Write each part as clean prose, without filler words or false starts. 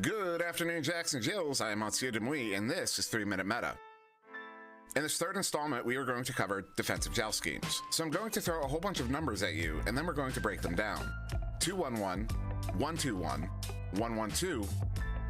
Good afternoon, Jacks and Jills. I am Monsieur Demouy, and this is 3 Minute Meta. In this third installment, we are going to cover defensive joust schemes. So I'm going to throw a whole bunch of numbers at you, and then we're going to break them down. 2-1-1, 1-2-1, 1-1-2,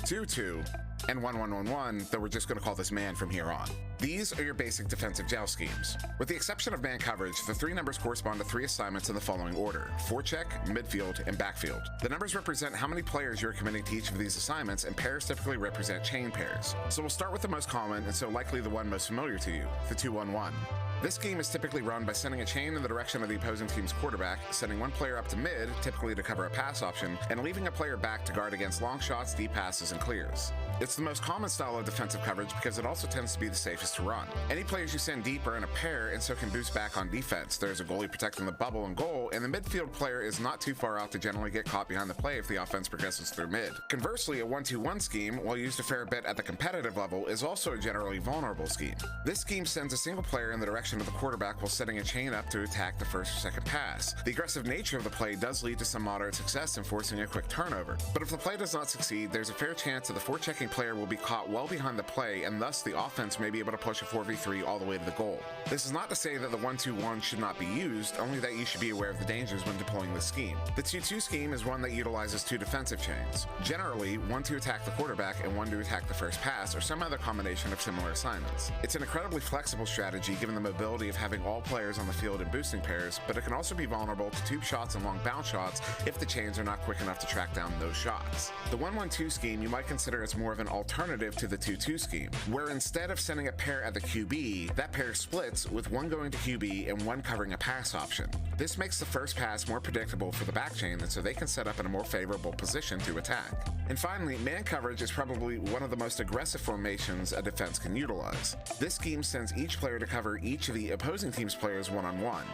2-2, and 1-1-1-1, though we're just going to call this man from here on. These are your basic defensive joust schemes. With the exception of man coverage, the three numbers correspond to three assignments in the following order: forecheck, midfield, and backfield. The numbers represent how many players you're committing to each of these assignments, and pairs typically represent chain pairs. So we'll start with the most common, and so likely the one most familiar to you, the 2-1-1. This scheme is typically run by sending a chain in the direction of the opposing team's quarterback, sending one player up to mid, typically to cover a pass option, and leaving a player back to guard against long shots, deep passes, and clears. It's the most common style of defensive coverage because it also tends to be the safest to run. Any players you send deep are in a pair and so can boost back on defense. There's a goalie protecting the bubble and goal, and the midfield player is not too far out to generally get caught behind the play if the offense progresses through mid. Conversely, a 1-2-1 scheme, while used a fair bit at the competitive level, is also a generally vulnerable scheme. This scheme sends a single player in the direction of the quarterback while setting a chain up to attack the first or second pass. The aggressive nature of the play does lead to some moderate success in forcing a quick turnover, but if the play does not succeed, there's a fair chance that the forechecking player will be caught well behind the play, and thus the offense may be able to push a 4v3 all the way to the goal. This is not to say that the 1-2-1 should not be used, only that you should be aware of the dangers when deploying this scheme. The 2-2 scheme is one that utilizes two defensive chains, generally one to attack the quarterback and one to attack the first pass, or some other combination of similar assignments. It's an incredibly flexible strategy given the mobility of having all players on the field in boosting pairs, but it can also be vulnerable to tube shots and long bounce shots if the chains are not quick enough to track down those shots. The 1-1-2 scheme you might consider as more of an alternative to the 2-2 scheme, where instead of sending a pair at the QB, that pair splits with one going to QB and one covering a pass option. This makes the first pass more predictable for the back chain, and so they can set up in a more favorable position to attack. And finally, man coverage is probably one of the most aggressive formations a defense can utilize. This scheme sends each player to cover each of the opposing team's players one-on-one.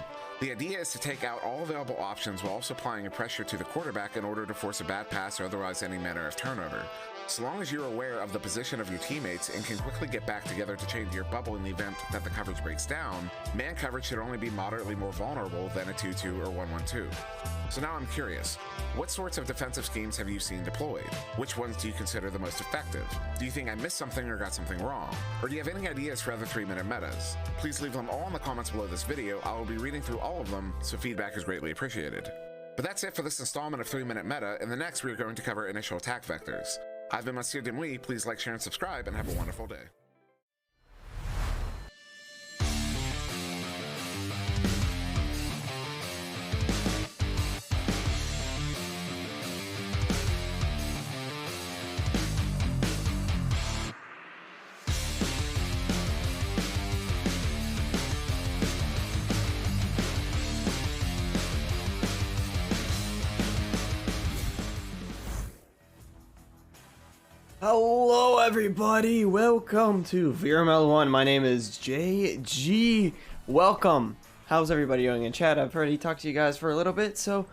The idea is to take out all available options while also applying a pressure to the quarterback in order to force a bad pass or otherwise any manner of turnover. So long as you're aware of the position of your teammates and can quickly get back together to change your bubble in the event that the coverage breaks down, man coverage should only be moderately more vulnerable than a 2-2 or 1-1-2. So now I'm curious, what sorts of defensive schemes have you seen deployed? Which ones do you consider the most effective? Do you think I missed something or got something wrong? Or do you have any ideas for other 3-minute metas? Please leave them all in the comments below this video. I will be reading through all of them, so feedback is greatly appreciated. But that's it for this installment of 3-minute meta. In the next, we are going to cover initial attack vectors. I've been Monsieur Demouy. Please like, share, and subscribe, and have a wonderful day. Hello everybody, welcome to VRML 1. My name is JG. Welcome. How's everybody doing in chat? I've already talked to you guys for a little bit, so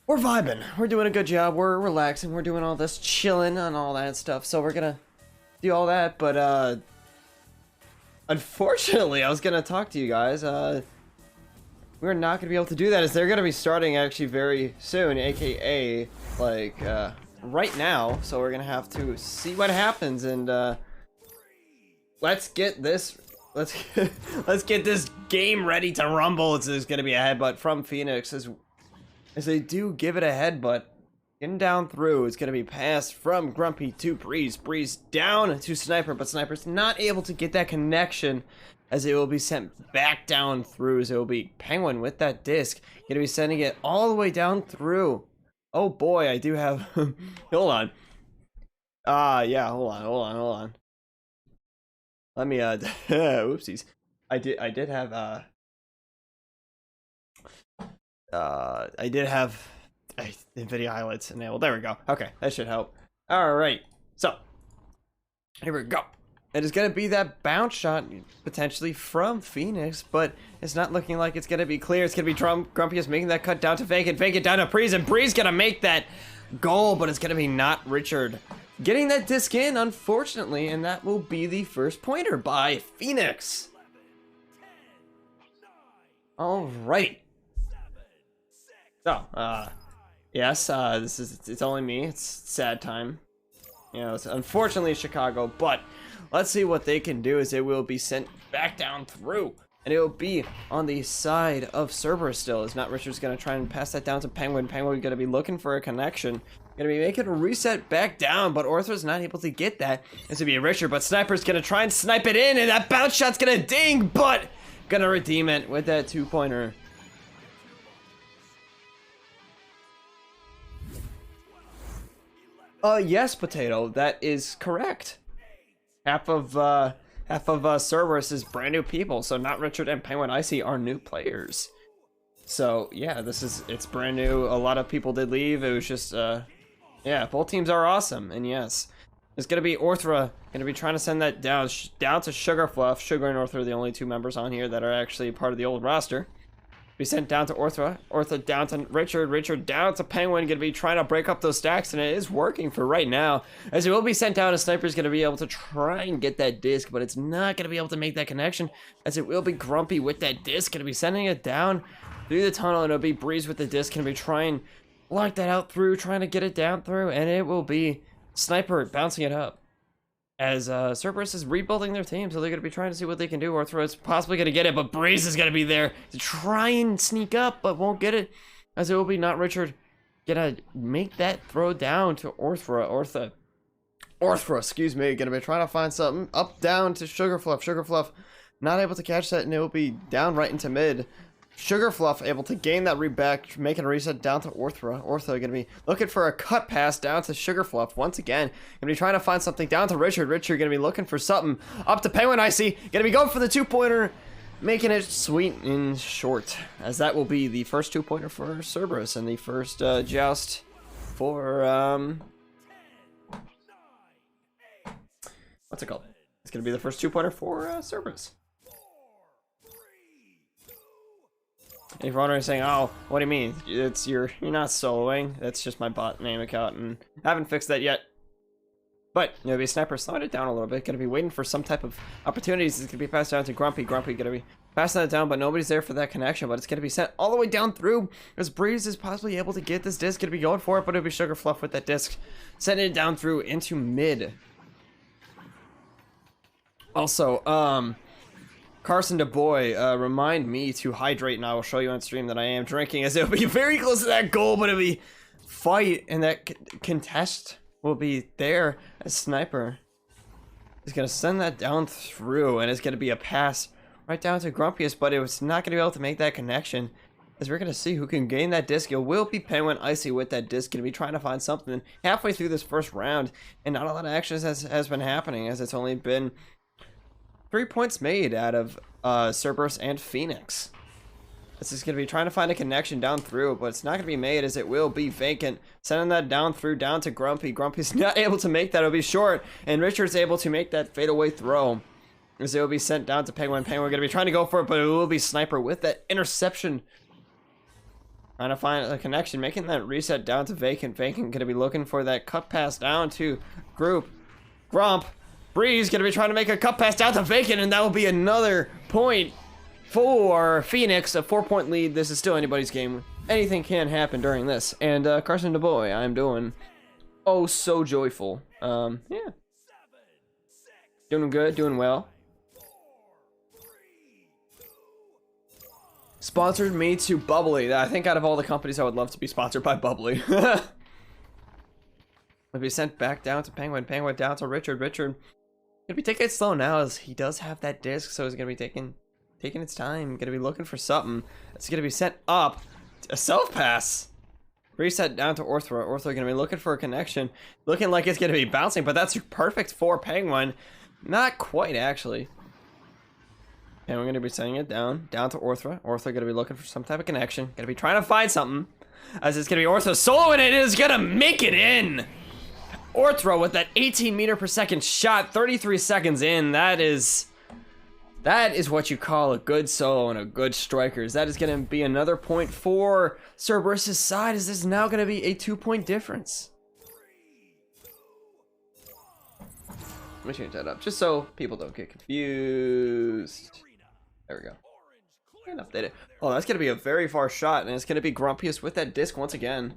we're vibing. We're doing a good job. We're relaxing. We're doing all this chilling and all that stuff. So we're gonna do all that, but unfortunately, I was gonna talk to you guys. We're not gonna be able to do that as they're gonna be starting actually very soon, aka like right now, so we're gonna have to see what happens, and let's get this game ready to rumble. It's gonna be a headbutt from Phoenix as they do give it a headbutt. Getting down through, it's gonna be passed from Grumpy to Breeze. Breeze down to Sniper, but Sniper's not able to get that connection as it will be sent back down through. So it will be Penguin with that disc, gonna be sending it all the way down through. Oh boy, I do have hold on. Yeah, hold on. Let me oopsies. I did have NVIDIA highlights enabled. There we go. Okay, that should help. Alright. So here we go. It is gonna be that bounce shot potentially from Phoenix, but it's not looking like it's gonna be clear. It's gonna be Grumpy is making that cut down to Vacant down to Breeze, and Breeze gonna make that goal, but it's gonna be not Richard getting that disc in, unfortunately, and that will be the first pointer by Phoenix. Alright. So, yes, it's only me. It's sad time. You know, it's unfortunately Chicago, but let's see what they can do as it will be sent back down through. And it will be on the side of Cerberus still. As Not Richard's going to try and pass that down to Penguin. Penguin going to be looking for a connection. Going to be making a reset back down, but Orthra's not able to get that. This would be a Richard, but Sniper's going to try and snipe it in, and that bounce shot's going to ding, but going to redeem it with that 2-pointer. Yes, Potato, that is correct. Half of Cerberus is brand new people, so Not Richard and Penguin Icy are new players. So yeah, it's brand new. A lot of people did leave. It was just yeah, both teams are awesome, and yes, it's gonna be Orthra gonna be trying to send that down to Sugar Fluff. Sugar and Orthra are the only two members on here that are actually part of the old roster. Be sent down to Orthra. Orthra down to Richard. Richard down to Penguin. Going to be trying to break up those stacks, and it is working for right now. As it will be sent down, a Sniper's going to be able to try and get that disc, but it's not going to be able to make that connection, as it will be Grumpy with that disc. Going to be sending it down through the tunnel, and it'll be Breeze with the disc. Going to be trying to lock that out through, trying to get it down through, and it will be Sniper bouncing it up. As Cerberus is rebuilding their team, so they're going to be trying to see what they can do. Orthra is possibly going to get it, but Breeze is going to be there to try and sneak up, but won't get it. As it will be Not Richard going to make that throw down to Orthra, excuse me, going to be trying to find something. Up, down to Sugar Fluff. Sugar Fluff not able to catch that, and it will be down right into mid. Sugar Fluff able to gain that read back, making a reset down to Orthra. Orthra gonna be looking for a cut pass down to Sugar Fluff once again. Gonna be trying to find something down to Richard. Richard gonna be looking for something up to Penguin Icy. Gonna be going for the 2-pointer, making it sweet and short. As that will be the first 2-pointer for Cerberus and the first joust for what's it called? It's gonna be the first 2-pointer for Cerberus. If you're wondering, saying, "Oh, what do you mean? You're not soloing." That's just my bot name account, and I haven't fixed that yet. But it'll be Sniper slowing it down a little bit. Gonna be waiting for some type of opportunities. It's gonna be passed down to Grumpy. Grumpy gonna be passing that down, but nobody's there for that connection. But it's gonna be sent all the way down through. As Breeze is possibly able to get this disc, gonna be going for it, but it'll be Sugar Fluff with that disc, sending it down through into mid. Also, Carson DeBoy, remind me to hydrate, and I will show you on stream that I am drinking, as it'll be very close to that goal, but it'll be fight, and that contest will be there. As Sniper is going to send that down through, and it's going to be a pass right down to Grumpiest, but it was not going to be able to make that connection, as we're going to see who can gain that disc. It will be Penguin Icy with that disc, going to be trying to find something halfway through this first round, and not a lot of action has been happening, as it's only been 3 points made out of Cerberus and Phoenix. This is going to be trying to find a connection down through, but it's not going to be made, as it will be vacant. Sending that down through, down to Grumpy. Grumpy's not able to make that. It'll be short, and Richard's able to make that fadeaway throw, as it will be sent down to Penguin. Penguin going to be trying to go for it, but it will be Sniper with that interception. Trying to find a connection, making that reset down to Vacant. Vacant going to be looking for that cut pass down to Grump. Breeze going to be trying to make a cut pass down to Vacant, and that will be another point for Phoenix. A 4-point lead. This is still anybody's game. Anything can happen during this. And Carson DeBoy, I'm doing oh so joyful. Yeah. Doing good, doing well. Sponsored me to Bubbly. I think out of all the companies, I would love to be sponsored by Bubbly. Would be sent back down to Penguin. Penguin down to Richard. Richard gonna be taking it slow now, as he does have that disc, so he's gonna be taking its time. Gonna be looking for something. It's gonna be sent up. A self pass. Reset down to Orthra. Orthra gonna be looking for a connection. Looking like it's gonna be bouncing, but that's perfect for Penguin. Not quite, actually. And we're gonna be sending it down to Orthra. Orthra gonna be looking for some type of connection. Gonna be trying to find something, as it's gonna be Orthra soloing it. It is gonna make it in. Orthra with that 18 meter per second shot, 33 seconds in. That is what you call a good solo and a good strikers. That is going to be another point for Cerberus' side, as this is now going to be a 2-point difference. Let me change that up, just so people don't get confused. There we go. And update it. Oh, that's going to be a very far shot, and it's going to be Grumpiest with that disc once again.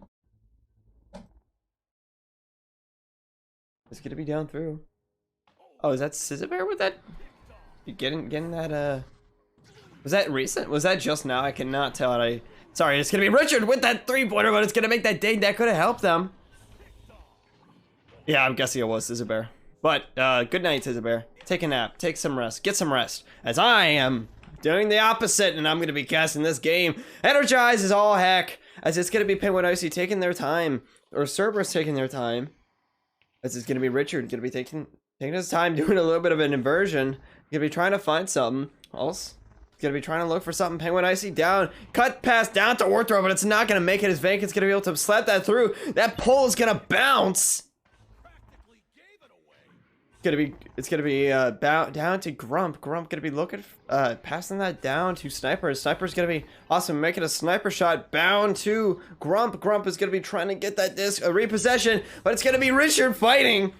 It's gonna be down through. Oh, is that Scissor with that? You getting that was that recent? Was that just now? I cannot tell. Sorry, it's gonna be Richard with that 3-pointer, but it's gonna make that ding. That could have helped them. Yeah, I'm guessing it was Scissor. But good night, Scissor. Take a nap, take some rest, get some rest. As I am doing the opposite, and I'm gonna be casting this game. Energize is all heck. As it's gonna be Penguin Icy taking their time, or Cerberus taking their time. As it's gonna be Richard gonna be taking his time, doing a little bit of an inversion. Gonna be trying to find something else. Gonna be trying to look for something. Penguin Icy down, cut pass down to Orthro, but it's not gonna make it. As Vacant's gonna be able to slap that through. That pull is gonna bounce. It's gonna be down to Grump. Grump gonna be looking, passing that down to Sniper. Sniper's gonna be awesome, making a sniper shot bound to Grump. Grump is gonna be trying to get that disc, a repossession, but it's gonna be Richard fighting.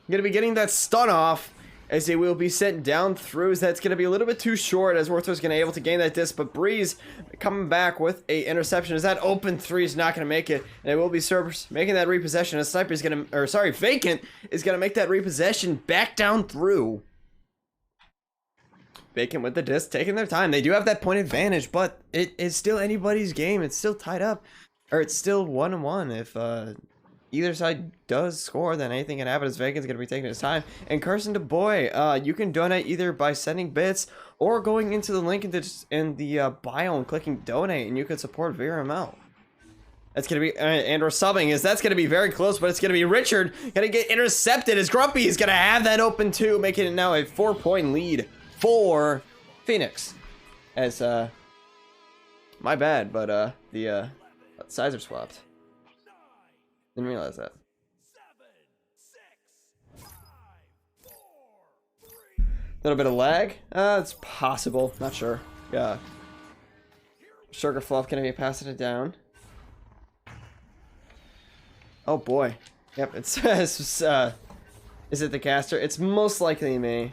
Gonna be getting that stun off as they will be sent down through. That's gonna be a little bit too short as Orthro's gonna be able to gain that disc, but Breeze coming back with a interception as that open 3 is not gonna make it, and it will be Cerberus making that repossession as Sniper's gonna, or sorry, Vacant is gonna make that repossession back down through. Vacant with the disc, taking their time. They do have that point advantage, but it is still anybody's game. It's still tied up, or it's still 1-1 if either side does score, then anything can happen as Vacant's going to be taking his time. And Carson to Boy, you can donate either by sending bits or going into the link in the bio and clicking donate, and you can support VRML. That's going to be, and or subbing, is that's going to be very close, but it's going to be Richard going to get intercepted as Grumpy is going to have that open 2, making it now a 4-point lead for Phoenix. As, my bad, but the sides are swapped. Didn't realize that. 7, 6, 5, 4, 3. Little bit of lag? It's possible. Not sure. Yeah. Sugar Fluff gonna be passing it down. Oh boy. Yep, it says, is it the caster? It's most likely me.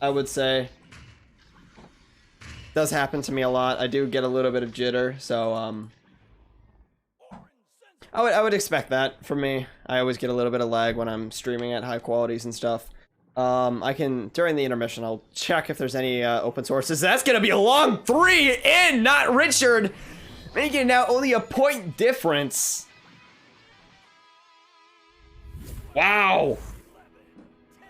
I would say. Does happen to me a lot. I do get a little bit of jitter, so, I would expect that from me. I always get a little bit of lag when I'm streaming at high qualities and stuff. I can, during the intermission, I'll check if there's any open sources. That's going to be a long 3 in, not Richard. Making it now only a point difference. Wow. 11, 10, 9,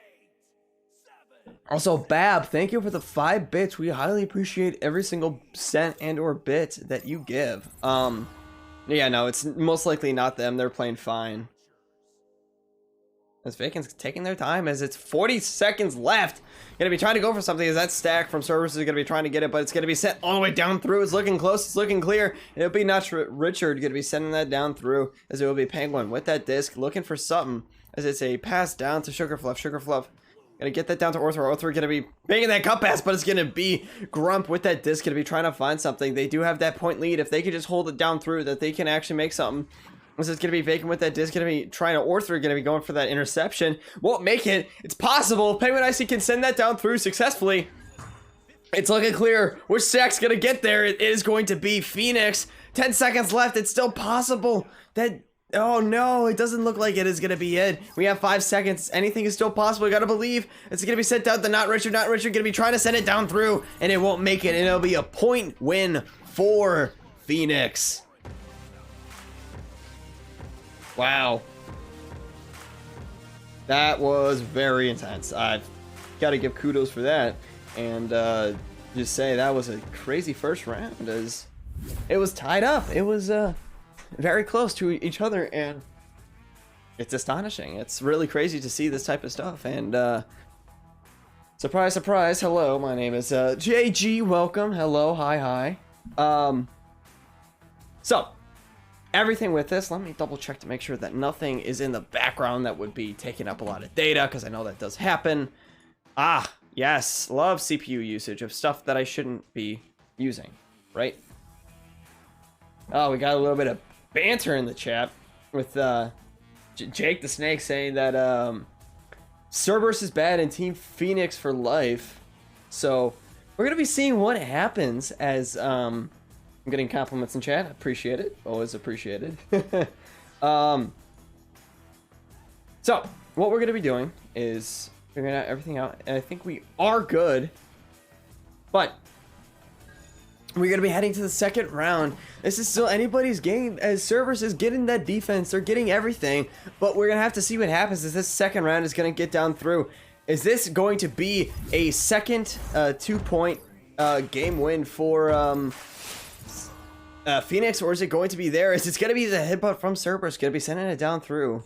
8, 7. Also, Bab, thank you for the 5 bits. We highly appreciate every single cent and or bit that you give. Yeah, no, it's most likely not them. They're playing fine. As Vacant's taking their time as it's 40 seconds left. Gonna be trying to go for something as that stack from Cerberus is gonna be trying to get it, but it's gonna be sent all the way down through. It's looking close, it's looking clear. It'll be not Richard gonna be sending that down through as it will be Penguin with that disc looking for something as it's a pass down to Sugar Fluff. Sugar Fluff gonna get that down to Orthro. Orthro gonna be making that cut pass, but it's gonna be Grump with that disc, gonna be trying to find something. They do have that point lead. If they could just hold it down through, that they can actually make something. This is gonna be Vacant with that disc, gonna be trying to Orthro, gonna be going for that interception. Won't make it. It's possible. Penguin Icy can send that down through successfully. It's looking clear. Which stack's gonna get there? It is going to be Phoenix. 10 seconds left. It's still possible that. Oh no, it doesn't look like it is gonna be it. We have 5 seconds. Anything is still possible. You gotta believe it's gonna be sent down to not Richard. Not Richard gonna be trying to send it down through, and it won't make it. And it'll be a point win for Phoenix. Wow. That was very intense. I've got to give kudos for that. And just say that was a crazy first round as it was tied up. It was very close to each other, and it's astonishing. It's really crazy to see this type of stuff. And surprise, surprise. Hello, my name is JG. Welcome. Hello. Hi. So everything with this, let me double check to make sure that nothing is in the background that would be taking up a lot of data, because I know that does happen. Yes, love CPU usage of stuff that I shouldn't be using, right? Oh, we got a little bit of banter in the chat with Jake the Snake saying that Cerberus is bad and Team Phoenix for life. So we're gonna be seeing what happens as I'm getting compliments in chat. Appreciate it. Always appreciated. So, what we're going to be doing is figuring out everything out, and I think we are good, but we're going to be heading to the second round. This is still anybody's game, as Cerberus is getting that defense, they're getting everything, but we're going to have to see what happens as this second round is going to get down through. Is this going to be a second 2-point game win for Phoenix, or is it going to be theirs? It's going to be the headbutt from Cerberus, going to be sending it down through.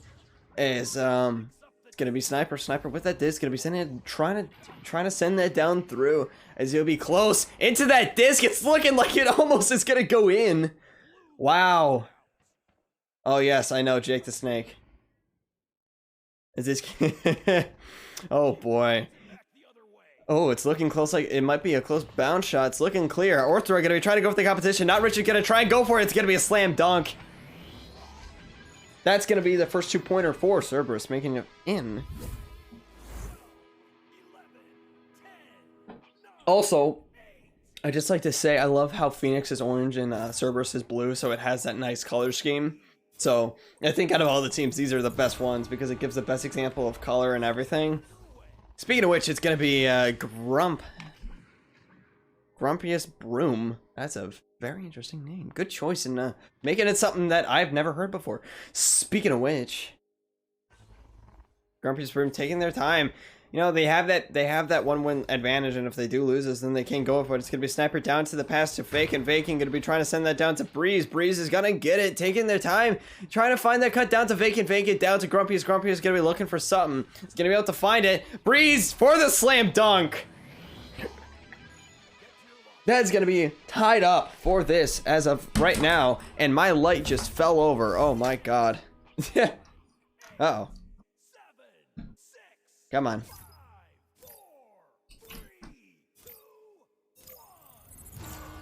Is it's gonna be sniper with that disc, gonna be sending it, trying to send that down through, as he'll be close into that disc. It's looking like it almost is gonna go in. Wow. Oh yes, I know, Jake the Snake. Is this oh boy. Oh, it's looking close, like it might be a close bounce shot. It's looking clear. Orthro gonna be trying to go for the competition. Not Richard gonna try and go for it. It's gonna be a slam dunk. That's going to be the first 2-pointer for Cerberus, making it in. Also, I just like to say I love how Phoenix is orange and Cerberus is blue, so it has that nice color scheme. So I think out of all the teams, these are the best ones because it gives the best example of color and everything. Speaking of which, it's going to be Grumpiest Broom. That's a very interesting name. Good choice in making it something that I've never heard before. Speaking of which, Grumpiest Broom taking their time. You know, they have that 1-win advantage, and if they do lose this, then they can't go for it. It's gonna be sniper down to the pass to Fake, and Faking gonna be trying to send that down to Breeze. Breeze is gonna get it, taking their time, trying to find that cut down to Fake, and Fake it down to Grumpiest. Grumpy is gonna be looking for something. He's gonna be able to find it. Breeze for the slam dunk. That's going to be tied up for this as of right now. And my light just fell over. Oh my god. Uh-oh. Come on.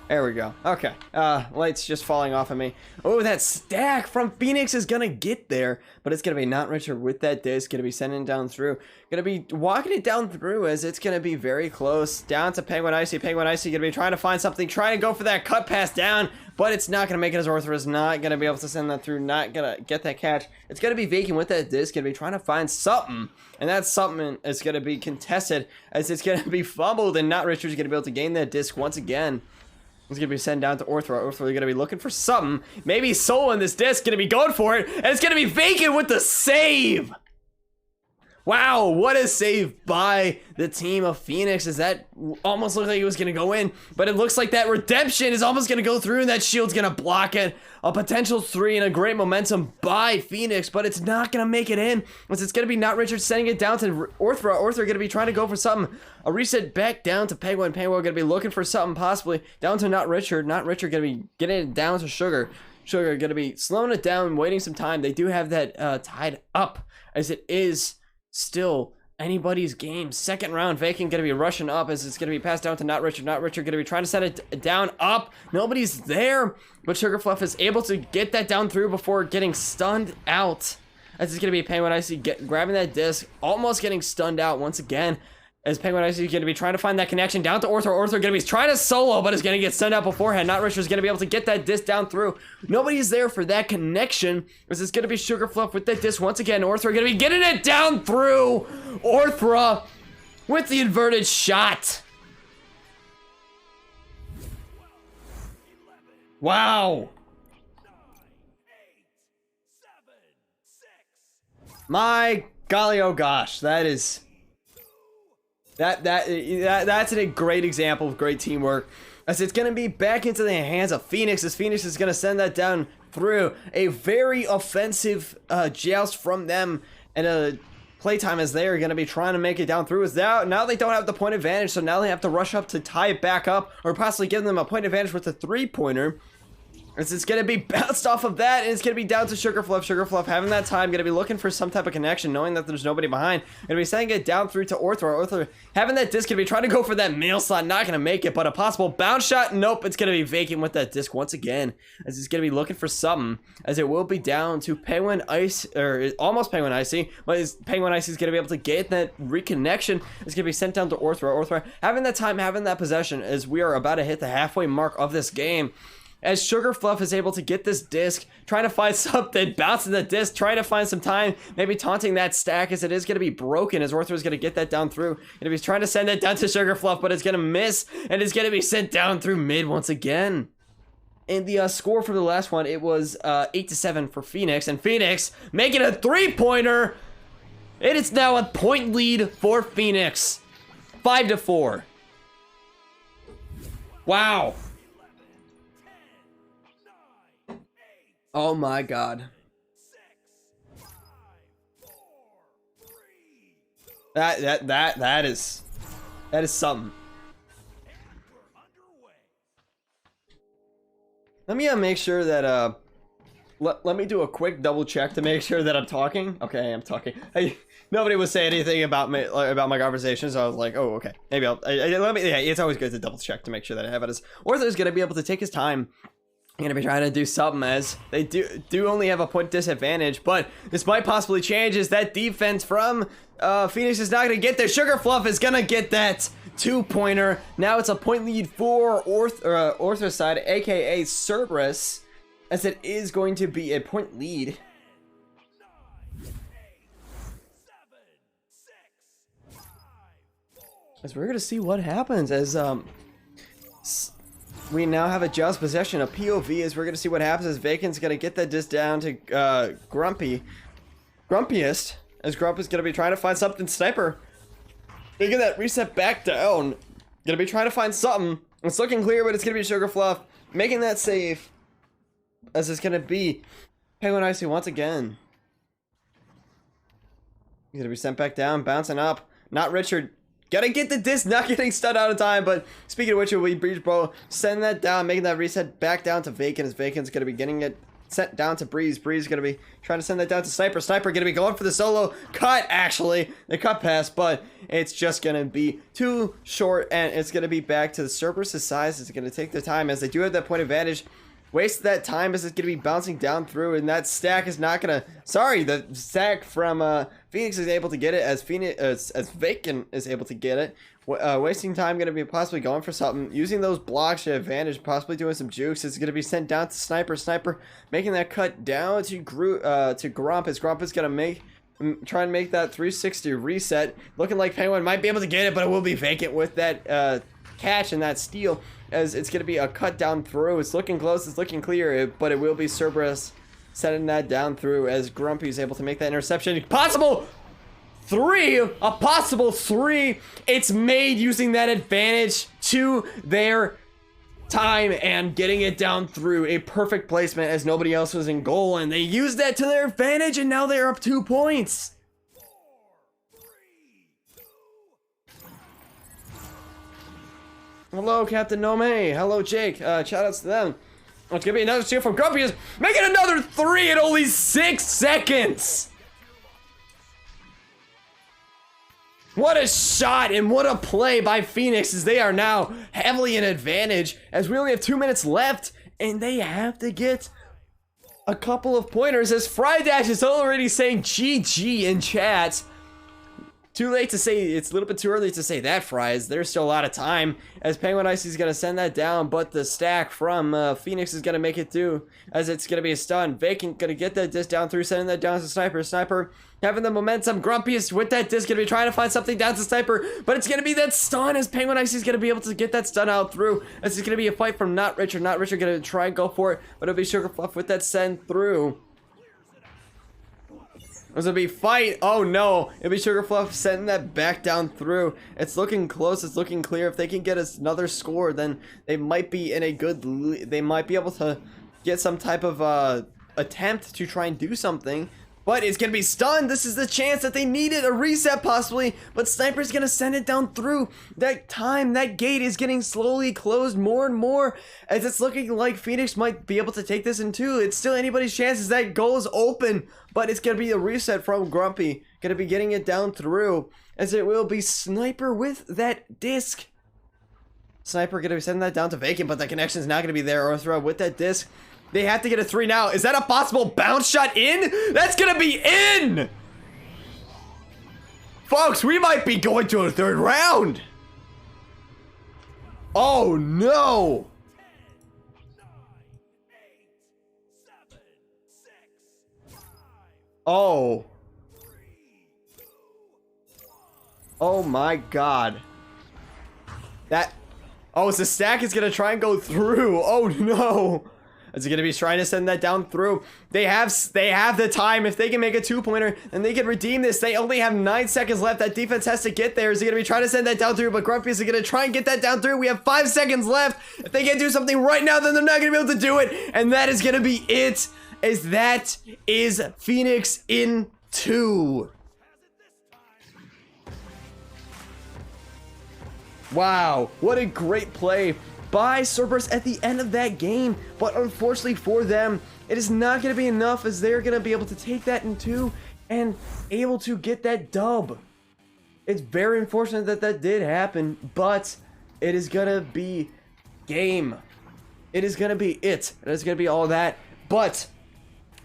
There we go. Okay. Light's just falling off of me. Oh, that stack from Phoenix is gonna get there, but it's gonna be not Richard with that disc. Gonna be sending it down through. Gonna be walking it down through as it's gonna be very close. Down to Penguin Icy. Penguin Icy gonna be trying to find something, trying to go for that cut pass down, but it's not gonna make it as Orthro is not gonna be able to send that through, not gonna get that catch. It's gonna be vacant with that disc, gonna be trying to find something, and that something is gonna be contested as it's gonna be fumbled, and not Richard's gonna be able to gain that disc once again. It's going to be sent down to Orthro. Orthro going to be looking for something. Maybe Soul in this disc going to be going for it. And it's going to be vacant with the save. Wow, what a save by the team of Phoenix, as that almost looked like it was going to go in. But it looks like that redemption is almost going to go through, and that shield's going to block it. A potential 3 and a great momentum by Phoenix, but it's not going to make it in. It's going to be not Richard sending it down to Orthro. Orthro going to be trying to go for something. A reset back down to Penguin. Penguin going to be looking for something possibly. Down to not Richard. Not Richard going to be getting it down to Sugar. Sugar going to be slowing it down, waiting some time. They do have that tied up, as it is still anybody's game. Second round, Vacant going to be rushing up as it's going to be passed down to Not Richard. Not Richard going to be trying to set it down up. Nobody's there, but Sugar Fluff is able to get that down through before getting stunned out. As it's going to be Penguin Icy grabbing that disc, almost getting stunned out once again. As Penguin Icy is going to be trying to find that connection down to Orthro. Orthro going to be trying to solo, but is going to get stunned out beforehand. Not Richard's going to be able to get that disc down through. Nobody's there for that connection. As it's going to be Sugar Fluff with that disc once again. Orthro going to be getting it down through. Orthro with the inverted shot. Wow. My golly, oh gosh, that is... That's a great example of great teamwork, as it's going to be back into the hands of Phoenix, as Phoenix is going to send that down through. A very offensive joust from them, and a playtime as they are going to be trying to make it down through. As now they don't have the point advantage, so now they have to rush up to tie it back up, or possibly give them a point advantage with a 3-pointer. As it's going to be bounced off of that, and it's going to be down to Sugar Fluff. Sugar Fluff having that time, going to be looking for some type of connection, knowing that there's nobody behind. Going to be sending it down through to Orthro. Orthro having that disc, going to be trying to go for that mail slot, not going to make it, but a possible bounce shot, nope, it's going to be vacant with that disc once again, as it's going to be looking for something, as it will be down to Penguin Ice, or almost Penguin Icy, but Penguin Icy is going to be able to get that reconnection. It's going to be sent down to Orthro. Orthro having that time, having that possession, as we are about to hit the halfway mark of this game. as Sugar Fluff is able to get this disc, trying to find something, bouncing the disc, trying to find some time, maybe taunting that stack as it is going to be broken, as Ortho is going to get that down through, and he's trying to send it down to Sugar Fluff, but it's going to miss, and it's going to be sent down through mid once again. And the score for the last one, it was 8-7 for Phoenix, and Phoenix making a 3-pointer. It is now a point lead for Phoenix, 5-4. Wow. Oh my God. That is something. Let me make sure that let me do a quick double check to make sure that I'm talking. Okay, I am talking. Hey, nobody was saying anything about me about my conversation, so I was like, oh, okay, maybe I'll let me. Yeah, it's always good to double check to make sure that I have it. As Ortho's gonna be able to take his time. Gonna be trying to do something, as they do only have a point disadvantage, but this might possibly change as that defense from Phoenix is not gonna get there. Sugar Fluff is gonna get that 2-pointer. Now it's a point lead for Ortho's side, aka Cerberus, as it is going to be a point lead. As we're gonna see what happens as we now have a just possession, a POV, as we're going to see what happens as Vacant's going to get that disc down to Grumpiest, as Grump is going to be trying to find something. Sniper making that reset back down, going to be trying to find something. It's looking clear, but it's going to be Sugar Fluff making that save, as it's going to be Penguin Icy once again. He's going to be sent back down, bouncing up. Not Richard. Gotta get the disc, not getting stunned out of time, but speaking of which, we Breach Bro, send that down, making that reset back down to Vacant, as Vacant's gonna be getting it sent down to Breeze. Breeze gonna be trying to send that down to Sniper. Sniper gonna be going for the solo cut, actually, the cut pass, but it's just gonna be too short, and it's gonna be back to the Cerberus' size. It's gonna take the time, as they do have that point advantage. Waste that time as it's going to be bouncing down through, and that stack is not going to... Sorry, the stack from Phoenix is able to get it, as Vacant is able to get it. Wasting time, going to be possibly going for something. Using those blocks to advantage, possibly doing some jukes. It's going to be sent down to Sniper. Sniper making that cut down to Grump, as Grump is going to try and make that 360 reset. Looking like Penguin might be able to get it, but it will be Vacant with that catch and that steal, as it's going to be a cut down through. It's looking close, it's looking clear, but it will be Cerberus setting that down through, as Grumpy is able to make that interception. A possible three. It's made using that advantage to their time and getting it down through. A perfect placement, as nobody else was in goal, and they used that to their advantage, and now they're up 2 points. Hello, Captain Nome. Hello, Jake. Shoutouts to them. It's gonna be another steal from Grumpy, is making another 3 in only 6 seconds. What a shot and what a play by Phoenix, as they are now heavily in advantage, as we only have 2 minutes left, and they have to get a couple of pointers, as Frydash is already saying GG in chat. Too late to say, it's a little bit too early to say that, Fries. There's still a lot of time, as Penguin Icy is going to send that down, but the stack from Phoenix is going to make it through, as it's going to be a stun. Vacant going to get that disc down through, sending that down to Sniper. Sniper having the momentum. Grumpiest with that disc, going to be trying to find something down to Sniper, but it's going to be that stun, as Penguin Icy is going to be able to get that stun out through, as it's going to be a fight from Not Richard. Not Richard going to try and go for it, but it'll be Sugar Fluff with that send through. There's gonna be fight. Oh no, it'll be Sugar Fluff sending that back down through. It's looking close, it's looking clear. If they can get us another score, then they might be in a good they might be able to get some type of attempt to try and do something. But it's gonna be stunned. This is the chance that they needed, a reset possibly, but Sniper's gonna send it down through. That time, that gate is getting slowly closed more and more, as it's looking like Phoenix might be able to take this in 2. It's still anybody's chance, as that goal is open, but it's gonna be a reset from Grumpy. Gonna be getting it down through, as it will be Sniper with that disc. Sniper gonna be sending that down to Vacant, but the connection is not gonna be there. Or throw with that disc. They have to get a 3 now. Is that a possible bounce shot in? That's gonna be in! Folks, we might be going to a 3rd round. Oh no! Oh. Oh my god. That... Oh, it's a stack is gonna try and go through. Oh no. Is it gonna be trying to send that down through? They have the time. If they can make a 2-pointer, then they can redeem this. They only have 9 seconds left. That defense has to get there. Is he gonna be trying to send that down through? But Grumpy is gonna try and get that down through. We have 5 seconds left. If they can't do something right now, then they're not gonna be able to do it. And that is gonna be it. That is Phoenix in 2. Wow, what a great play by Cerberus at the end of that game. But unfortunately for them, it is not going to be enough, as they're going to be able to take that in 2 and able to get that dub. It's very unfortunate that that did happen, but it is going to be game. It is going to be it. It is going to be all that. But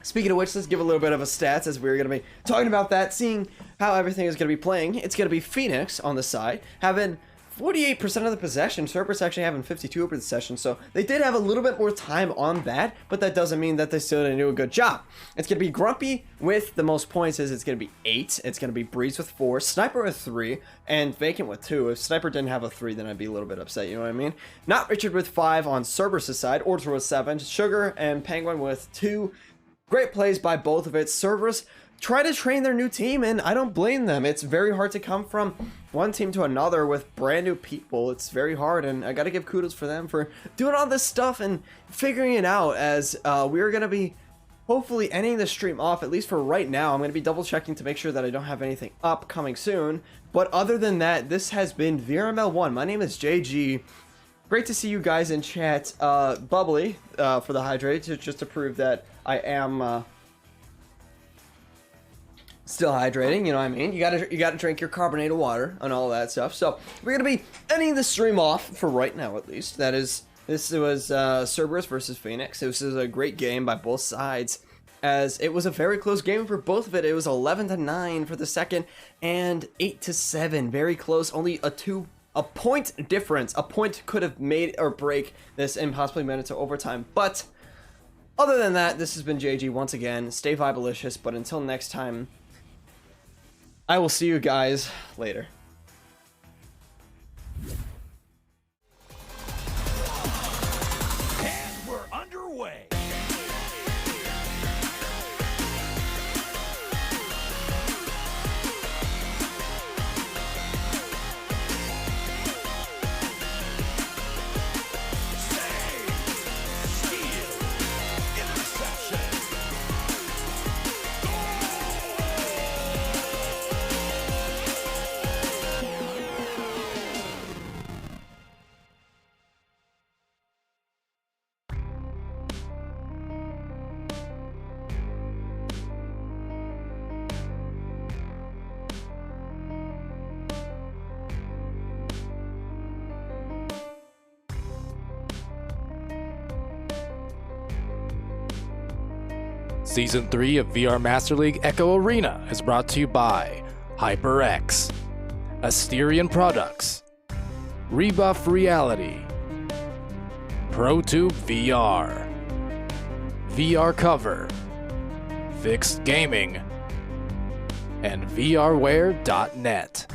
speaking of which, let's give a little bit of a stats, as we're going to be talking about that, seeing how everything is going to be playing. It's going to be Phoenix on the side, having 48% of the possession. Cerberus actually having 52% of the possession, so they did have a little bit more time on that, but that doesn't mean that they still didn't do a good job. It's going to be Grumpy with the most points. It's going to be 8. It's going to be Breeze with 4, Sniper with 3, and Vacant with 2. If Sniper didn't have a 3, then I'd be a little bit upset, you know what I mean? Not Richard with 5 on Cerberus' side, Order with 7, Sugar and Penguin with 2. Great plays by both of it. Cerberus try to train their new team, and I don't blame them. It's very hard to come from one team to another with brand new people. It's very hard, and I gotta give kudos for them for doing all this stuff and figuring it out, as we're gonna be hopefully ending the stream off, at least for right now. I'm gonna be double checking to make sure that I don't have anything up coming soon. But other than that, this has been VRML 1. My name is JG. Great to see you guys in chat. Bubbly for the hydrate, just to prove that I am still hydrating, you know what I mean? You gotta drink your carbonated water and all that stuff. So we're gonna be ending the stream off for right now, at least. This was Cerberus versus Phoenix. This is a great game by both sides, as it was a very close game for both of it. It was 11-9 for the second and 8-7, very close. Only a point difference. A point could have made or break this and possibly made it to overtime. But other than that, this has been JG once again. Stay vibelicious, but until next time, I will see you guys later. And we're underway. Save, steal, interception. Season 3 of VR Master League Echo Arena is brought to you by HyperX, Asterion Products, Rebuff Reality, ProTube VR, VR Cover, Fixed Gaming, and VRware.net.